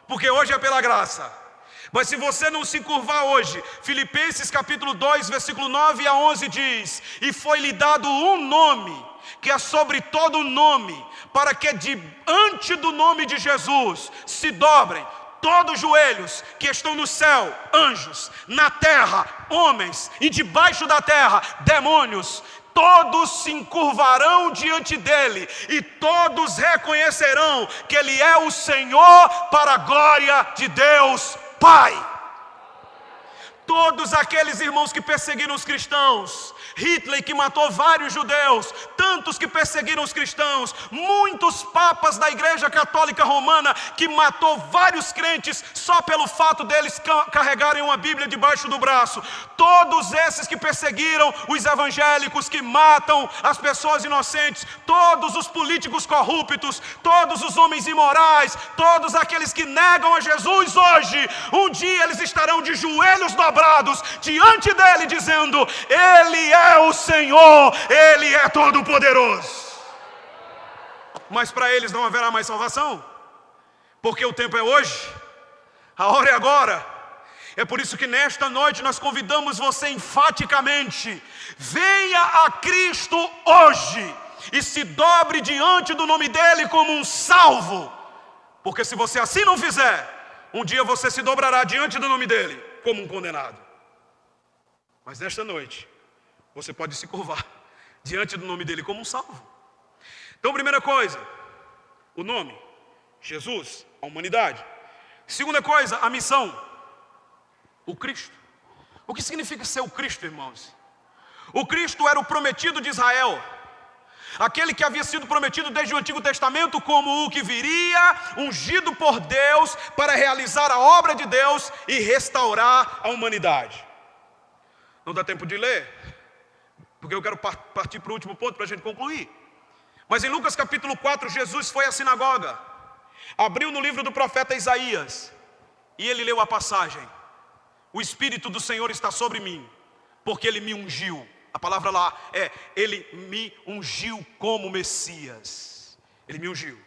porque hoje é pela graça. Mas se você não se curvar hoje, Filipenses capítulo 2, versículo 9 a 11 diz: e foi-lhe dado um nome, que é sobre todo nome, para que diante do nome de Jesus se dobrem todos os joelhos que estão no céu, anjos, na terra, homens, e debaixo da terra, demônios. Todos se encurvarão diante dele, e todos reconhecerão que ele é o Senhor, para a glória de Deus Pai. Todos aqueles irmãos que perseguiram os cristãos, Hitler que matou vários judeus, tantos que perseguiram os cristãos, muitos papas da Igreja Católica Romana que matou vários crentes só pelo fato deles carregarem uma Bíblia debaixo do braço. Todos esses que perseguiram os evangélicos, que matam as pessoas inocentes, todos os políticos corruptos, todos os homens imorais, todos aqueles que negam a Jesus hoje, um dia eles estarão de joelhos dobrados diante dele, dizendo: Ele é o Senhor, Ele é todo-poderoso. Mas para eles não haverá mais salvação, porque o tempo é hoje, a hora é agora. É por isso que nesta noite nós convidamos você enfaticamente: venha a Cristo hoje e se dobre diante do nome dele como um salvo, porque se você assim não fizer, um dia você se dobrará diante do nome dele como um condenado. Mas nesta noite você pode se curvar diante do nome dele como um salvo. Então, primeira coisa, o nome, Jesus, a humanidade. Segunda coisa, a missão, o Cristo. O que significa ser o Cristo, irmãos? O Cristo era o prometido de Israel, aquele que havia sido prometido desde o Antigo Testamento como o que viria, ungido por Deus para realizar a obra de Deus e restaurar a humanidade. Não dá tempo de ler, porque eu quero partir para o último ponto para a gente concluir. Mas em Lucas capítulo 4, Jesus foi à sinagoga, abriu no livro do profeta Isaías, e ele leu a passagem: o Espírito do Senhor está sobre mim, porque Ele me ungiu. A palavra lá é: Ele me ungiu como Messias. Ele me ungiu.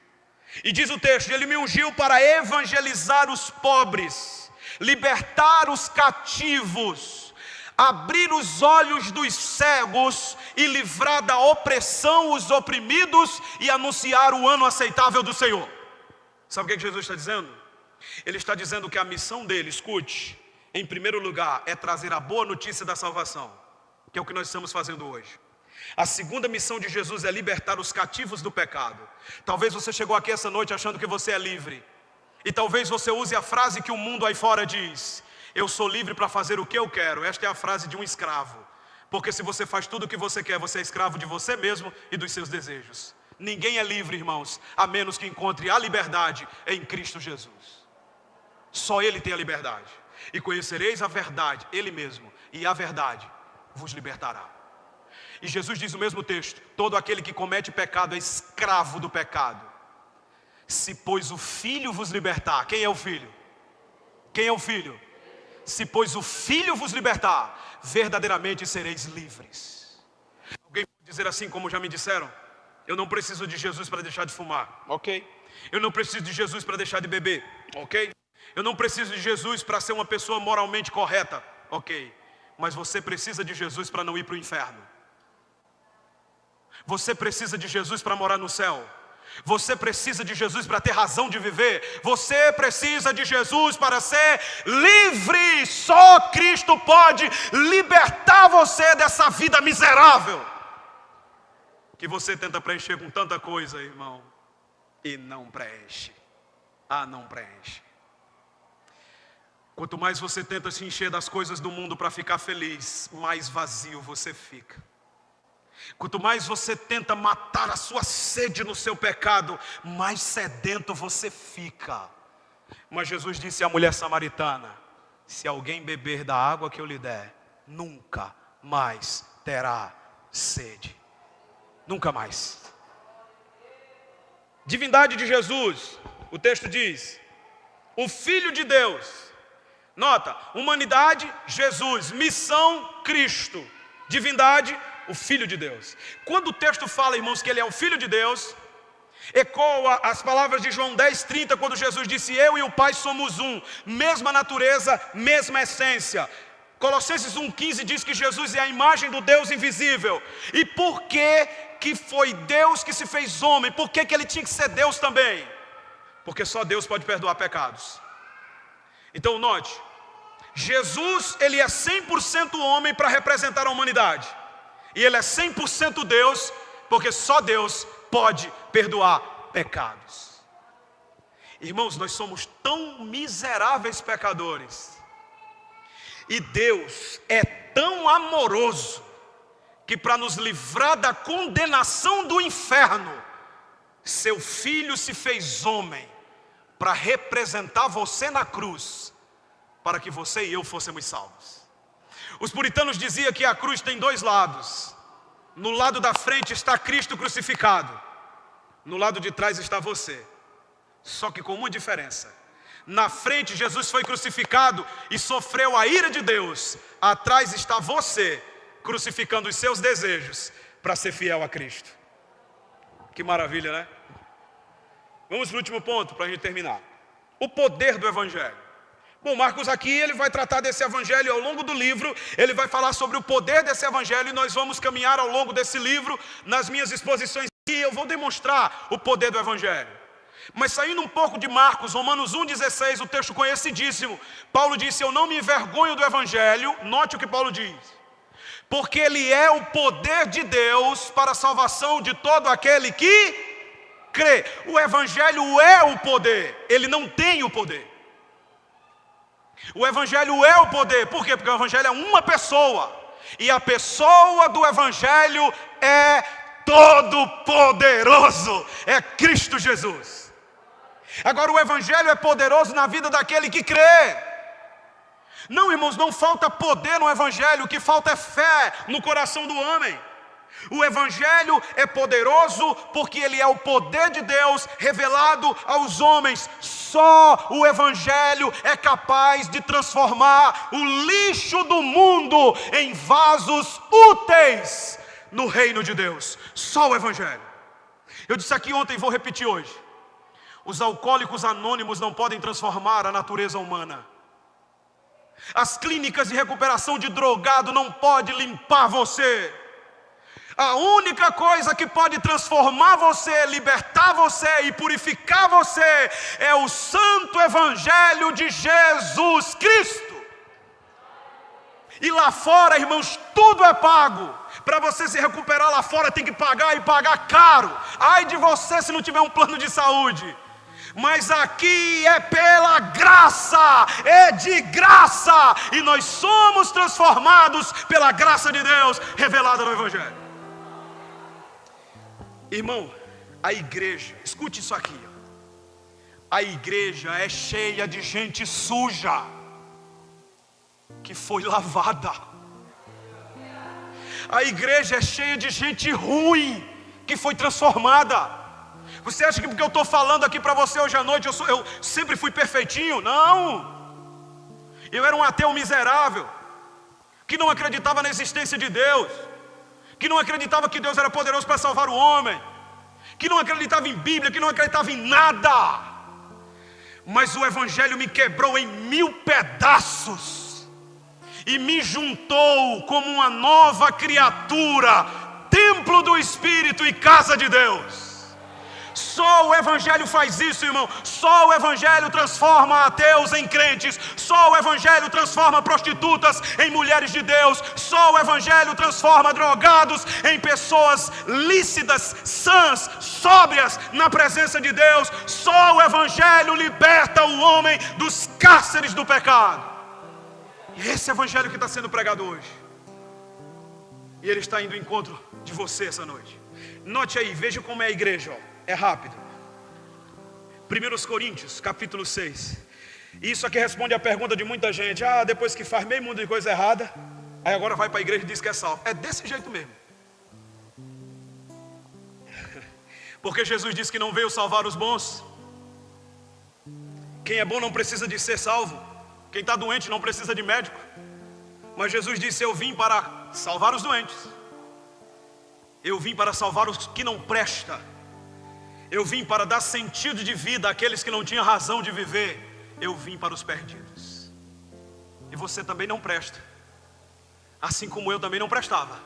E diz o texto: Ele me ungiu para evangelizar os pobres, libertar os cativos, abrir os olhos dos cegos e livrar da opressão os oprimidos e anunciar o ano aceitável do Senhor. Sabe o que Jesus está dizendo? Ele está dizendo que a missão dele, escute, em primeiro lugar, é trazer a boa notícia da salvação, que é o que nós estamos fazendo hoje. A segunda missão de Jesus é libertar os cativos do pecado. Talvez você chegou aqui essa noite achando que você é livre, e talvez você use a frase que o mundo aí fora diz: eu sou livre para fazer o que eu quero. Esta é a frase de um escravo, porque se você faz tudo o que você quer, você é escravo de você mesmo e dos seus desejos. Ninguém é livre, irmãos, a menos que encontre a liberdade em Cristo Jesus. Só Ele tem a liberdade. E conhecereis a verdade, Ele mesmo, e a verdade vos libertará. E Jesus diz no mesmo texto: todo aquele que comete pecado é escravo do pecado. Se pois o Filho vos libertar. Quem é o Filho? Quem é o Filho? Se pois o Filho vos libertar, verdadeiramente sereis livres. Alguém pode dizer assim, como já me disseram: eu não preciso de Jesus para deixar de fumar. Ok. Eu não preciso de Jesus para deixar de beber. Ok. Eu não preciso de Jesus para ser uma pessoa moralmente correta. Ok. Mas você precisa de Jesus para não ir para o inferno. Você precisa de Jesus para morar no céu. Você precisa de Jesus para ter razão de viver. Você precisa de Jesus para ser livre. Só Cristo pode libertar você dessa vida miserável que você tenta preencher com tanta coisa, irmão, e não preenche. Não preenche. Quanto mais você tenta se encher das coisas do mundo para ficar feliz, mais vazio você fica. Quanto mais você tenta matar a sua sede no seu pecado, mais sedento você fica. Mas Jesus disse à mulher samaritana: se alguém beber da água que eu lhe der, nunca mais terá sede. Nunca mais. Divindade de Jesus, o texto diz: o Filho de Deus. Nota, humanidade, Jesus, missão, Cristo, divindade, o Filho de Deus. Quando o texto fala, irmãos, que Ele é o Filho de Deus, ecoa as palavras de João 10:30, quando Jesus disse: eu e o Pai somos um, mesma natureza, mesma essência. Colossenses 1:15 diz que Jesus é a imagem do Deus invisível. E por que foi Deus que se fez homem? Por que Ele tinha que ser Deus também? Porque só Deus pode perdoar pecados. Então note, Jesus, Ele é 100% homem para representar a humanidade. E Ele é 100% Deus, porque só Deus pode perdoar pecados. Irmãos, nós somos tão miseráveis pecadores, E Deus é tão amoroso que para nos livrar da condenação do inferno, seu Filho se fez homem para representar você na cruz, para que você e eu fôssemos salvos. Os puritanos diziam que a cruz tem dois lados. No lado da frente está Cristo crucificado, no lado de trás está você. Só que com uma diferença: na frente Jesus foi crucificado e sofreu a ira de Deus. Atrás está você, crucificando os seus desejos para ser fiel a Cristo. Que maravilha, né? Vamos para o último ponto para a gente terminar. O poder do Evangelho. Bom, Marcos aqui ele vai tratar desse Evangelho ao longo do livro. Ele vai falar sobre o poder desse Evangelho e nós vamos caminhar ao longo desse livro. Nas minhas exposições aqui eu vou demonstrar o poder do Evangelho. Mas saindo um pouco de Marcos, Romanos 1,16, o texto conhecidíssimo, Paulo disse: eu não me envergonho do Evangelho. Note o que Paulo diz: porque ele é o poder de Deus para a salvação de todo aquele que crê. O Evangelho é o poder, ele não tem o poder. O Evangelho é o poder. Por quê? Porque o Evangelho é uma pessoa, e a pessoa do Evangelho é todo poderoso, é Cristo Jesus. Agora, o Evangelho é poderoso na vida daquele que crê. Não, irmãos, não falta poder no Evangelho, o que falta é fé no coração do homem. O Evangelho é poderoso porque ele é o poder de Deus revelado aos homens. Só o Evangelho é capaz de transformar o lixo do mundo em vasos úteis no reino de Deus. Só o Evangelho. Eu disse aqui ontem e vou repetir hoje: os alcoólicos anônimos não podem transformar a natureza humana. As clínicas de recuperação de drogado não podem limpar você. A única coisa que pode transformar você, libertar você e purificar você é o santo Evangelho de Jesus Cristo. E lá fora, irmãos, tudo é pago. Para você se recuperar lá fora tem que pagar, e pagar caro. Ai de você se não tiver um plano de saúde. Mas aqui é pela graça, é de graça, e nós somos transformados pela graça de Deus revelada no Evangelho. Irmão, a igreja, escute isso aqui, a igreja é cheia de gente suja que foi lavada. A igreja é cheia de gente ruim que foi transformada. Você acha que porque eu estou falando aqui para você hoje à noite eu sempre fui perfeitinho? Não. Eu era um ateu miserável, que não acreditava na existência de Deus, que não acreditava que Deus era poderoso para salvar o homem, que não acreditava em Bíblia, que não acreditava em nada. Mas o Evangelho me quebrou em 1000 pedaços e me juntou como uma nova criatura, templo do Espírito e casa de Deus. Só o Evangelho faz isso, irmão. Só o Evangelho transforma ateus em crentes. Só o Evangelho transforma prostitutas em mulheres de Deus. Só o Evangelho transforma drogados em pessoas lícitas, sãs, sóbrias na presença de Deus. Só o Evangelho liberta o homem dos cárceres do pecado. E esse Evangelho que está sendo pregado hoje, e ele está indo ao encontro de você essa noite. Note aí, veja como é a igreja, ó. É rápido. 1 Coríntios, capítulo 6. Isso aqui responde à pergunta de muita gente: depois que faz meio mundo de coisa errada, aí agora vai para a igreja e diz que é salvo. É desse jeito mesmo. Porque Jesus disse que não veio salvar os bons. Quem é bom não precisa de ser salvo. Quem está doente não precisa de médico. Mas Jesus disse: eu vim para salvar os doentes. Eu vim para salvar os que não prestam. Eu vim para dar sentido de vida àqueles que não tinham razão de viver. Eu vim para os perdidos. E você também não presta, assim como eu também não prestava.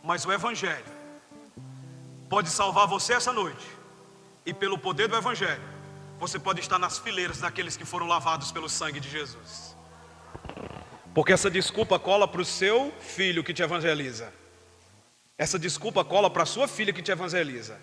Mas o Evangelho pode salvar você essa noite. E pelo poder do Evangelho, você pode estar nas fileiras daqueles que foram lavados pelo sangue de Jesus. Porque essa desculpa cola para o seu filho que te evangeliza. Essa desculpa cola para a sua filha que te evangeliza.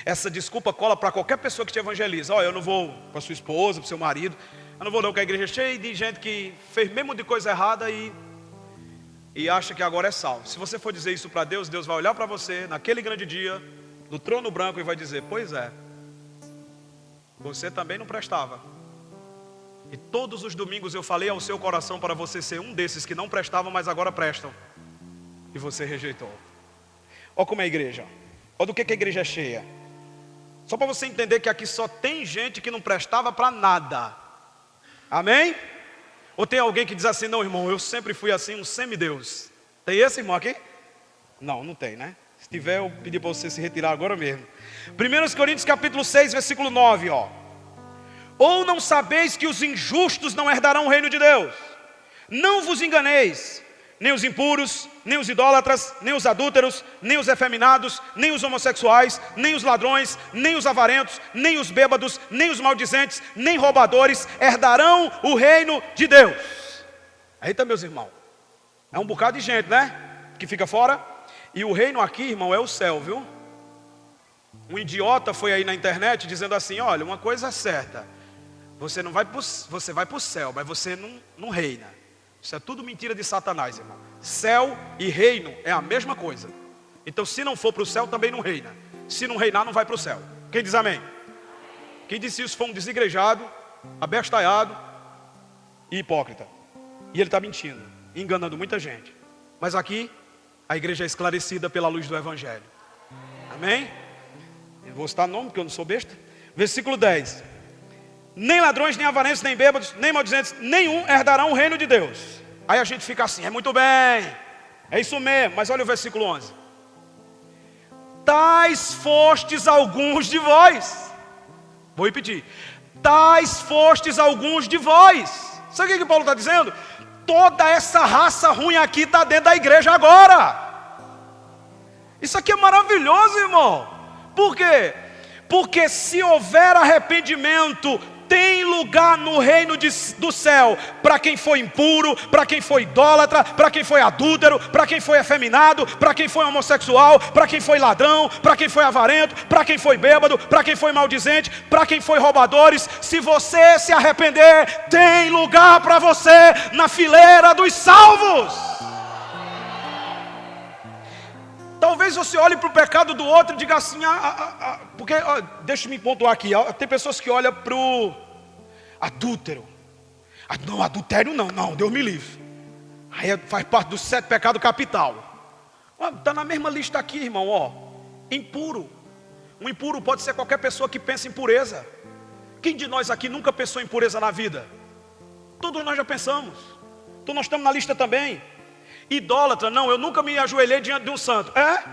Essa desculpa cola para qualquer pessoa que te evangeliza. Eu não vou para sua esposa, para o seu marido. Eu não vou não, que a igreja é cheia de gente que fez mesmo de coisa errada e acha que agora é salvo. Se você for dizer isso para Deus, Deus vai olhar para você naquele grande dia, do trono branco, e vai dizer: pois é, você também não prestava. E todos os domingos eu falei ao seu coração para você ser um desses que não prestavam, mas agora prestam. E você rejeitou. Olha como é a igreja. Olha do que a igreja é cheia. Só para você entender que aqui só tem gente que não prestava para nada. Amém? Ou tem alguém que diz assim: não, irmão, eu sempre fui assim, um semideus. Tem esse irmão aqui? Não, não tem, né? Se tiver, eu pedi para você se retirar agora mesmo. 1 Coríntios capítulo 6, versículo 9, ó. Ou não sabeis que os injustos não herdarão o reino de Deus? Não vos enganeis, nem os impuros, nem os idólatras, nem os adúlteros, nem os efeminados, nem os homossexuais, nem os ladrões, nem os avarentos, nem os bêbados, nem os maldizentes, nem roubadores herdarão o reino de Deus. Eita, meus irmãos, é um bocado de gente, né? Que fica fora. E o reino aqui, irmão, é o céu, viu? Um idiota foi aí na internet dizendo assim: olha, uma coisa é certa, você vai para o céu, mas você não reina. Isso é tudo mentira de Satanás, irmão. Céu e reino é a mesma coisa. Então, se não for para o céu, também não reina. Se não reinar, não vai para o céu. Quem diz amém? Quem disse isso foi um desigrejado, abestalhado e hipócrita. E ele está mentindo, enganando muita gente. Mas aqui, a igreja é esclarecida pela luz do Evangelho. Amém? Eu vou citar nome, porque eu não sou besta. Versículo 10. Nem ladrões, nem avarentos, nem bêbados, nem maldizentes, nenhum herdarão o reino de Deus. Aí a gente fica assim: é muito bem, é isso mesmo. Mas olha o versículo 11. Tais fostes alguns de vós. Vou repetir. Tais fostes alguns de vós. Sabe o que Paulo está dizendo? Toda essa raça ruim aqui está dentro da igreja agora. Isso aqui é maravilhoso, irmão. Por quê? Porque se houver arrependimento, tem lugar no reino do céu para quem foi impuro, para quem foi idólatra, para quem foi adúltero, para quem foi efeminado, para quem foi homossexual, para quem foi ladrão, para quem foi avarento, para quem foi bêbado, para quem foi maldizente, para quem foi roubadores. Se você se arrepender, tem lugar para você na fileira dos salvos. Talvez você olhe para o pecado do outro e diga assim: porque, deixa eu me pontuar aqui, tem pessoas que olham para o adúltero. Não, adultério não, Deus me livre. Aí faz parte dos 7 pecados capital. Está na mesma lista aqui, irmão, ó. Impuro. Um impuro pode ser qualquer pessoa que pensa em pureza. Quem de nós aqui nunca pensou em pureza na vida? Todos nós já pensamos. Então nós estamos na lista também. Idólatra, não, eu nunca me ajoelhei diante de um santo. É?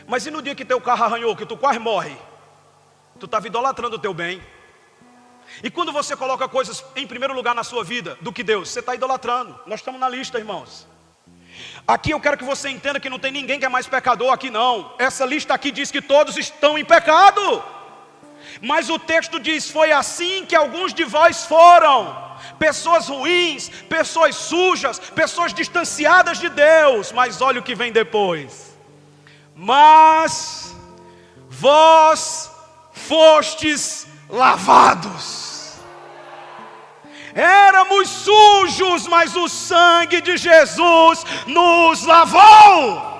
Mas e no dia que teu carro arranhou, que tu quase morre? Tu estava idolatrando o teu bem. E quando você coloca coisas em primeiro lugar na sua vida do que Deus, você está idolatrando. Nós estamos na lista, irmãos. Aqui eu quero que você entenda que não tem ninguém que é mais pecador aqui não. Essa lista aqui diz que todos estão em pecado. Mas o texto diz: foi assim que alguns de vós foram. Pessoas ruins, pessoas sujas, pessoas distanciadas de Deus. Mas olha o que vem depois. Mas vós fostes lavados. Éramos sujos, mas o sangue de Jesus nos lavou.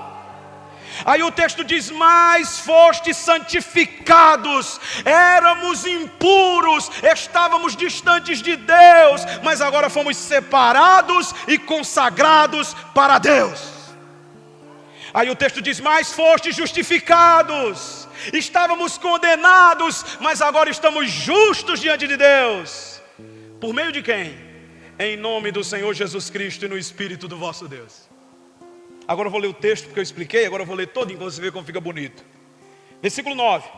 Aí o texto diz: mas fostes santificados. Éramos impuros, estávamos distantes de Deus, mas agora fomos separados e consagrados para Deus. Aí o texto diz: mas fostes justificados. Estávamos condenados, mas agora estamos justos diante de Deus. Por meio de quem? Em nome do Senhor Jesus Cristo e no Espírito do vosso Deus. Agora eu vou ler o texto porque eu expliquei. Agora eu vou ler todo, enquanto você vê como fica bonito. Versículo 9.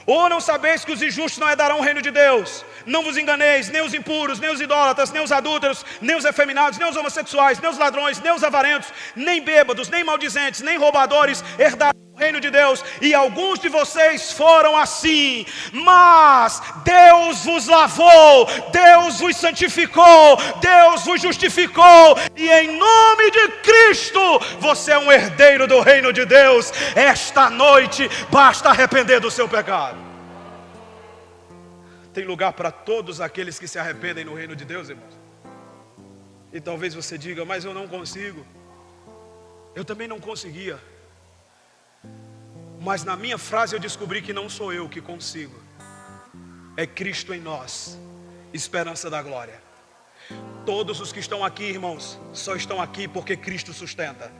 Ou não sabeis que os injustos não herdarão o reino de Deus? Não vos enganeis, nem os impuros, nem os idólatras, nem os adúlteros, nem os efeminados, nem os homossexuais, nem os ladrões, nem os avarentos, nem bêbados, nem maldizentes, nem roubadores herdarão o reino de Deus. E alguns de vocês foram assim. Mas Deus vos lavou, Deus vos santificou, Deus vos justificou, e em nome de Cristo você é um herdeiro do reino de Deus. Esta noite basta arrepender do seu pecado. tem lugar para todos aqueles que se arrependem no reino de Deus, irmãos. E talvez você diga, mas eu não consigo. Eu também não conseguia. Mas na minha frase eu descobri que não sou eu que consigo. É Cristo em nós, esperança da glória. Todos os que estão aqui, irmãos, só estão aqui porque Cristo sustenta.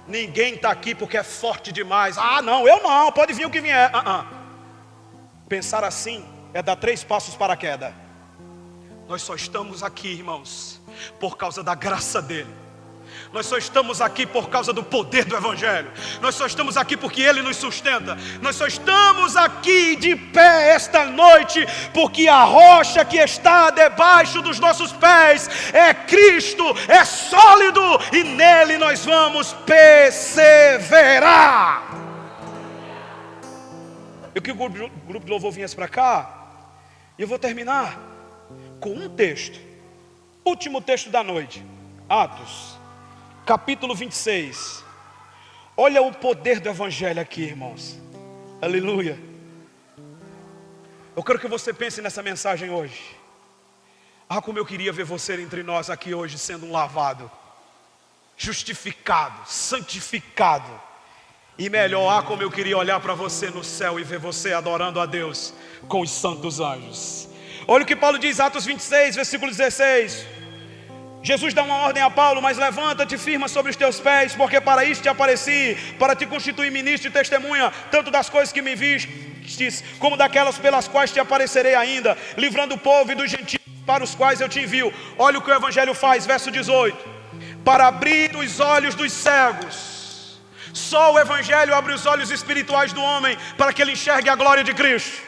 Ninguém está aqui porque é forte demais. Ah, não, eu não, pode vir o que vier. Pensar assim é dar 3 passos para a queda. Nós só estamos aqui, irmãos, por causa da graça dele. Nós só estamos aqui por causa do poder do Evangelho. Nós só estamos aqui porque Ele nos sustenta. Nós só estamos aqui de pé esta noite porque a rocha que está debaixo dos nossos pés é Cristo, é sólido, e nele nós vamos perseverar. Eu queria que o grupo de louvor viesse para cá. E eu vou terminar com um texto. Último texto da noite. Atos capítulo 26. Olha o poder do Evangelho aqui, irmãos. Aleluia. Eu quero que você pense nessa mensagem hoje. Ah, como eu queria ver você entre nós aqui hoje sendo um lavado, justificado, santificado. E melhor, como eu queria olhar para você no céu e ver você adorando a Deus com os santos anjos. Olha o que Paulo diz, Atos 26, versículo 16. Jesus dá uma ordem a Paulo, mas levanta-te, firma sobre os teus pés, porque para isto te apareci, para te constituir ministro e testemunha, tanto das coisas que me vistes, como daquelas pelas quais te aparecerei ainda, livrando o povo e dos gentios para os quais eu te envio. Olha o que o Evangelho faz, verso 18. Para abrir os olhos dos cegos. Só o Evangelho abre os olhos espirituais do homem, para que ele enxergue a glória de Cristo.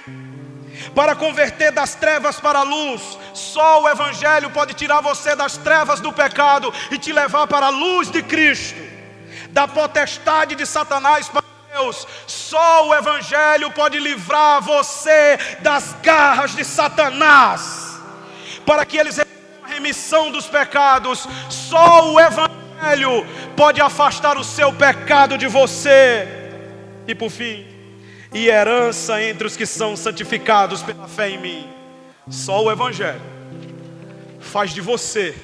Para converter das trevas para a luz. Só o Evangelho pode tirar você das trevas do pecado e te levar para a luz de Cristo. Da potestade de Satanás para Deus. Só o Evangelho pode livrar você das garras de Satanás, para que eles recebam a remissão dos pecados. Só o Evangelho pode afastar o seu pecado de você. E por fim, e herança entre os que são santificados pela fé em mim. Só o Evangelho faz de você,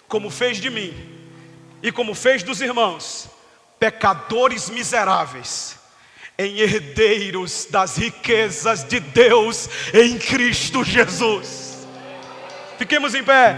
como fez de mim e como fez dos irmãos, pecadores miseráveis, em herdeiros das riquezas de Deus em Cristo Jesus. Fiquemos em pé.